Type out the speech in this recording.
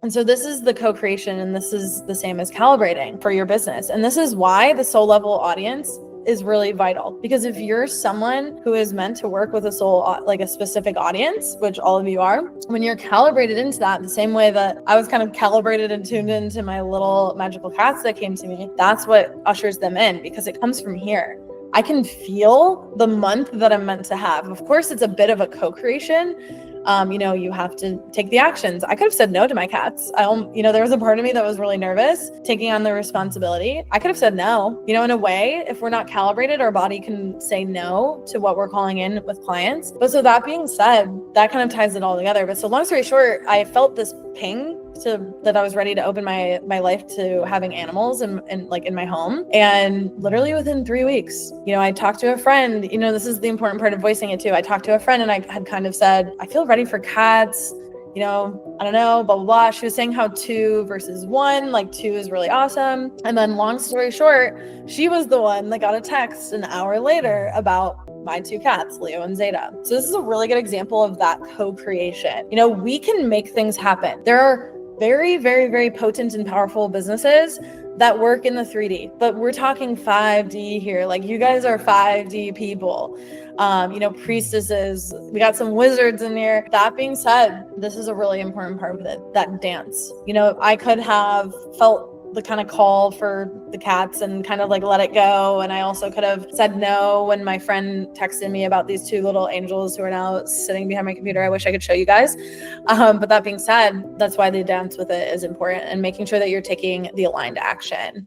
And so this is the co-creation, and this is the same as calibrating for your business. And this is why the soul level audience is really vital, because if you're someone who is meant to work with a soul, like a specific audience, which all of you are, when you're calibrated into that, the same way that I was kind of calibrated and tuned into my little magical cats that came to me, that's what ushers them in, because it comes from here. I can feel the month that I'm meant to have. Of course, it's a bit of a co-creation. You have to take the actions. I could have said no to my cats. There was a part of me that was really nervous taking on the responsibility. I could have said no. In a way, if we're not calibrated, our body can say no to what we're calling in with clients. But so that being said, that kind of ties it all together. But so long story short, I felt this ping that I was ready to open my life to having animals and like in my home. And literally within 3 weeks, I talked to a friend. This is the important part of voicing it too. I talked to a friend and I had kind of said, I feel ready for cats. I don't know, blah, blah, blah. She was saying how 2 versus 1, like 2 is really awesome. And then long story short, she was the one that got a text an hour later about my 2 cats, Leo and Zeta. So this is a really good example of that co-creation. We can make things happen. There are very, very, very potent and powerful businesses that work in the 3D, but we're talking 5D here. Like, you guys are 5D people. Priestesses, we got some wizards in here. That being said, this is a really important part of it, that dance. I could have felt the kind of call for the cats and kind of like let it go. And I also could have said no when my friend texted me about these 2 little angels who are now sitting behind my computer. I wish I could show you guys. But that being said, that's why the dance with it is important, and making sure that you're taking the aligned action.